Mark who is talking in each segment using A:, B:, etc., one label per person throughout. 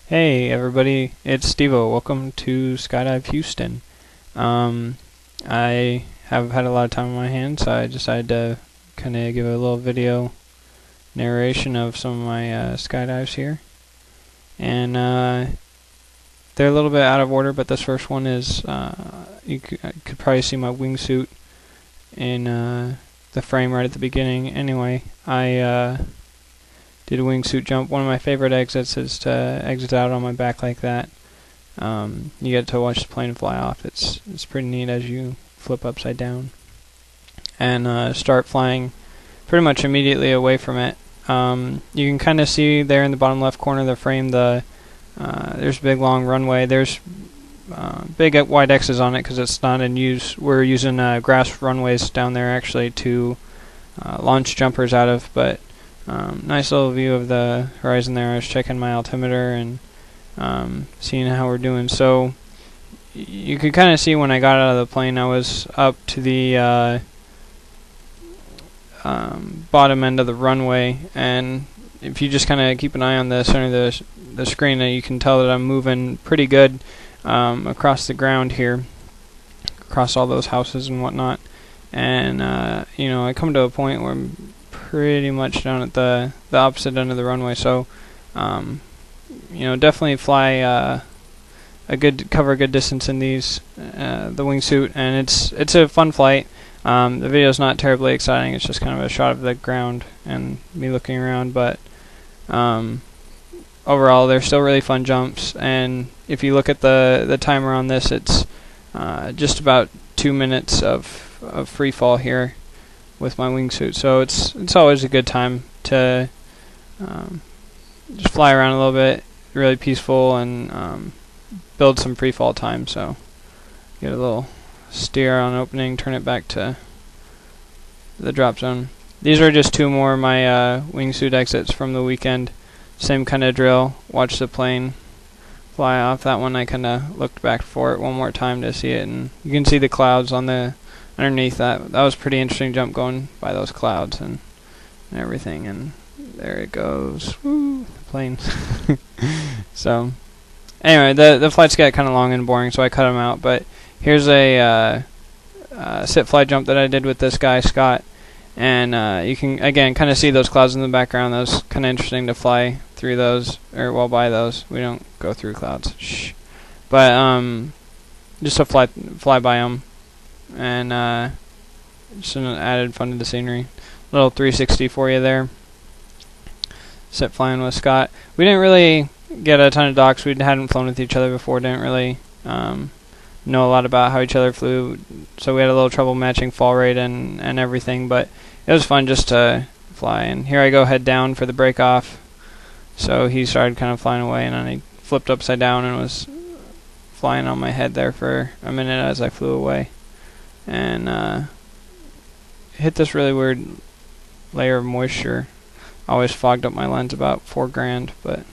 A: Hey everybody, it's Stevo. Welcome to Skydive Houston. I have had a lot of time on my hands, so I decided to kind of give a little video narration of some of my skydives here. And they're a little bit out of order, but this first one is, you could probably see my wingsuit in the frame right at the beginning. Anyway, I did a wingsuit jump. One of my favorite exits is to exit out on my back like that. You get to watch the plane fly off. It's pretty neat as you flip upside down and start flying pretty much immediately away from it. You can kind of see there in the bottom left corner of the frame there's a big long runway. There's big wide X's on it because it's not in use. We're using grass runways down there actually to launch jumpers out of, but nice little view of the horizon there. I was checking my altimeter and seeing how we're doing. So you could kind of see when I got out of the plane, I was up to the bottom end of the runway, and if you just kind of keep an eye on the center of the screen, you can tell that I'm moving pretty good across the ground here, across all those houses and whatnot. And I come to a point where I'm pretty much down at the opposite end of the runway, so definitely fly cover a good distance in these the wingsuit, and it's a fun flight. The video's not terribly exciting. It's just kind of a shot of the ground and me looking around, but overall they're still really fun jumps. And if you look at the timer on this, it's just about 2 minutes of free fall here with my wingsuit, so it's always a good time to just fly around a little bit, really peaceful, and build some free fall time. So get a little steer on opening, turn it back to the drop zone. These are just two more of my wingsuit exits from the weekend. Same kind of drill. Watch the plane fly off. That one I kind of looked back for it one more time to see it, and you can see the clouds on the underneath that. That was a pretty interesting jump going by those clouds and everything. And there it goes. Woo! The plane. So anyway, the flights got kind of long and boring, so I cut them out. But here's a sit fly jump that I did with this guy, Scott. And you can, again, kind of see those clouds in the background. That was kind of interesting to fly through those, or well, by those. We don't go through clouds. Shh. But just to fly by them. And just an added fun to the scenery. Little 360 for you there. Sit flying with Scott. We didn't really get a ton of docs. We hadn't flown with each other before. Didn't really know a lot about how each other flew. So we had a little trouble matching fall rate and everything. But it was fun just to fly. And here I go head down for the break off. So he started kind of flying away, and then he flipped upside down and was flying on my head there for a minute as I flew away. And hit this really weird layer of moisture. Always fogged up my lens about $4,000, but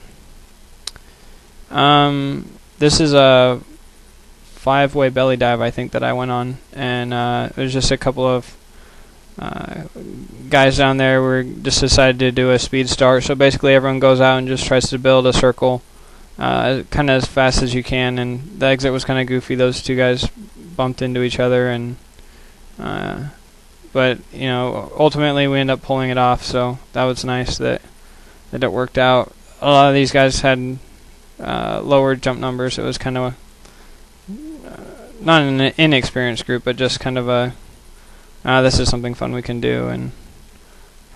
A: this is a 5-way belly dive, I think, that I went on, and it was just a couple of guys down there were just decided to do a speed start. So basically everyone goes out and just tries to build a circle kind of as fast as you can, and the exit was kind of goofy. Those two guys bumped into each other, and but ultimately we ended up pulling it off, so that was nice that it worked out. A lot of these guys had lower jump numbers. It was kind of not an inexperienced group, but just kind of this is something fun we can do and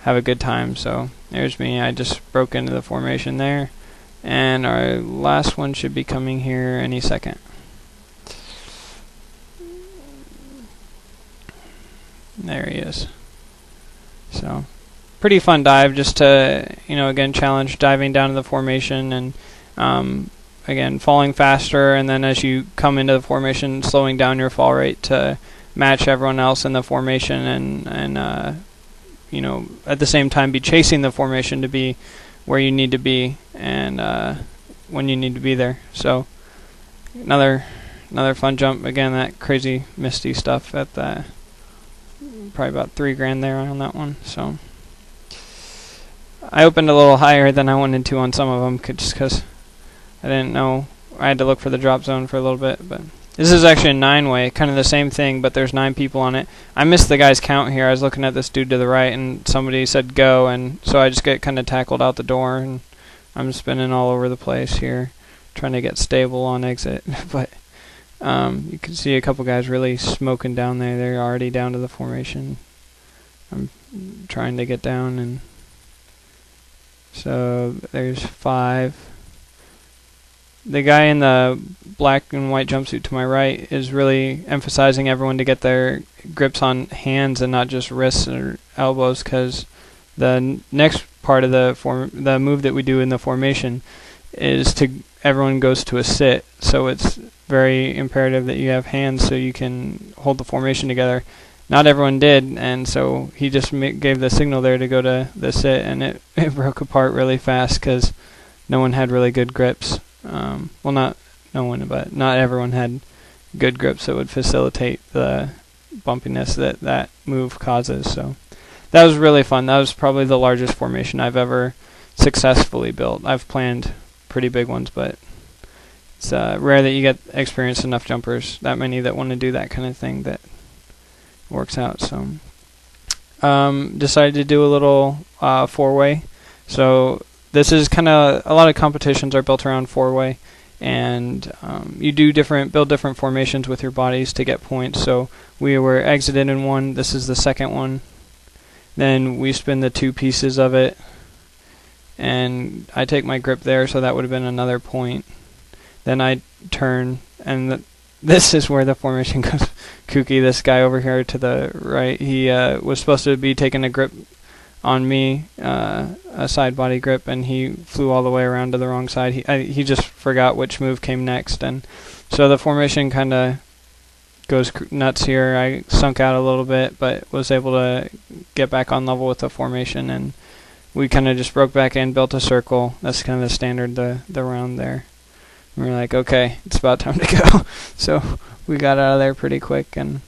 A: have a good time. So there's me. I just broke into the formation there, and our last one should be coming here any second. There he is. So pretty fun dive, just to again challenge diving down to the formation, and again falling faster, and then as you come into the formation slowing down your fall rate to match everyone else in the formation, and at the same time be chasing the formation to be where you need to be and when you need to be there. So another fun jump. Again, that crazy misty stuff at the probably about $3,000 there on that one. So I opened a little higher than I wanted to on some of them, just because I didn't know. I had to look for the drop zone for a little bit, but this is actually a 9-way, kind of the same thing, but there's 9 people on it. I missed the guy's count here. I was looking at this dude to the right, and somebody said go, and so I just get kind of tackled out the door, and I'm spinning all over the place here, trying to get stable on exit. But you can see a couple guys really smoking down there. They're already down to the formation. I'm trying to get down, and so there's 5. The guy in the black and white jumpsuit to my right is really emphasizing everyone to get their grips on hands and not just wrists or elbows, because the next part of the move that we do in the formation is everyone goes to a sit. So it's very imperative that you have hands so you can hold the formation together. Not everyone did, and so he just gave the signal there to go to the sit, and it broke apart really fast because no one had really good grips. Well, not no one, but not everyone had good grips that would facilitate the bumpiness that move causes. So that was really fun. That was probably the largest formation I've ever successfully built. I've planned pretty big ones, but it's rare that you get experienced enough jumpers, that many that want to do that kind of thing that works out. So decided to do a little 4-way. So this is kind of, a lot of competitions are built around 4-way, and you do build different formations with your bodies to get points. So we were exited in one. This is the second one. Then we spin the 2 pieces of it, and I take my grip there, so that would have been another point. Then I turn, and this is where the formation goes kooky. This guy over here to the right, he was supposed to be taking a grip on me, a side body grip, and he flew all the way around to the wrong side. He just forgot which move came next, and so the formation kind of goes nuts here. I sunk out a little bit, but was able to get back on level with the formation, and we kind of just broke back in, built a circle. That's kind of the standard, the round there. And we're like, okay, it's about time to go. So we got out of there pretty quick, and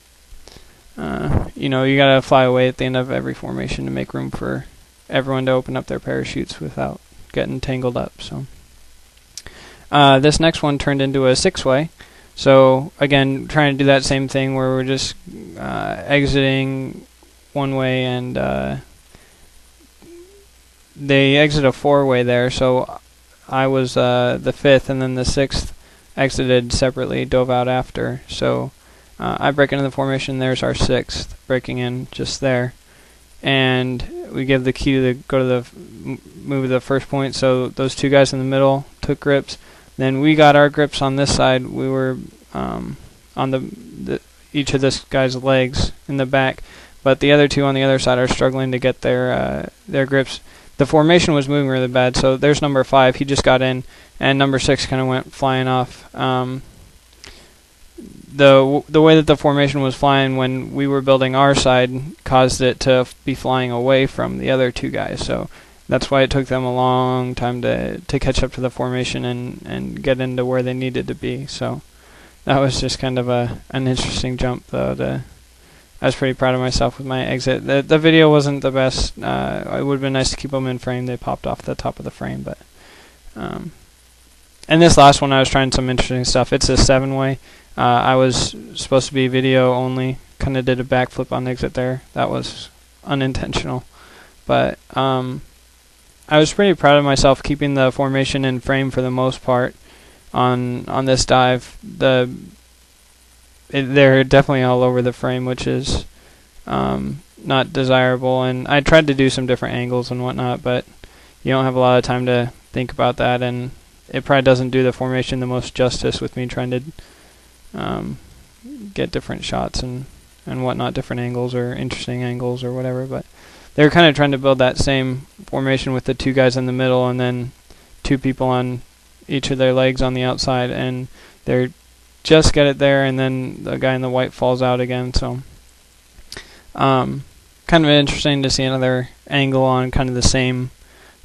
A: you gotta fly away at the end of every formation to make room for everyone to open up their parachutes without getting tangled up. So this next one turned into a 6-way. So again, trying to do that same thing where we're just exiting one way, and they exit a 4-way there. So I was the 5th, and then the 6th exited separately, dove out after. So I break into the formation. There's our 6th breaking in just there, and we give the cue to go to the move the first point. So those 2 guys in the middle took grips. Then we got our grips on this side. We were on each of this guy's legs in the back, but the other 2 on the other side are struggling to get their grips. The formation was moving really bad. So there's number 5. He just got in, and number 6 kind of went flying off. The way that the formation was flying when we were building our side caused it to be flying away from the other 2 guys. So that's why it took them a long time to catch up to the formation and get into where they needed to be. So that was just kind of an interesting jump, though. I was pretty proud of myself with my exit. The video wasn't the best. It would have been nice to keep them in frame. They popped off the top of the frame, but and this last one I was trying some interesting stuff. It's a 7-way. I was supposed to be video only. Kind of did a backflip on exit there. That was unintentional, but I was pretty proud of myself keeping the formation in frame for the most part on this dive. They're definitely all over the frame, which is not desirable, and I tried to do some different angles and whatnot, but you don't have a lot of time to think about that, and it probably doesn't do the formation the most justice with me trying to get different shots and whatnot, different angles or interesting angles or whatever. But they were kind of trying to build that same formation with the 2 guys in the middle and then 2 people on each of their legs on the outside, and they're just get it there, and then the guy in the white falls out again. So kind of interesting to see another angle on kind of the same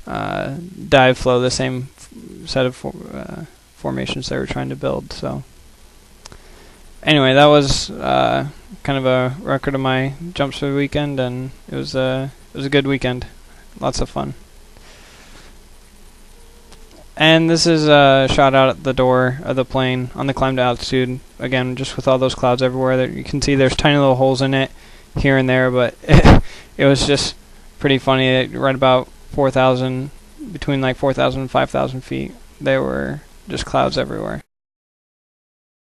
A: dive flow, the same set of formations they were trying to build. So anyway, that was kind of a record of my jumps for the weekend, and it was a good weekend. Lots of fun. And this is a shot out at the door of the plane on the climb to altitude. Again, just with all those clouds everywhere. There, you can see there's tiny little holes in it here and there, but it was just pretty funny. Right about 4,000, between like 4,000 and 5,000 feet, there were just clouds everywhere.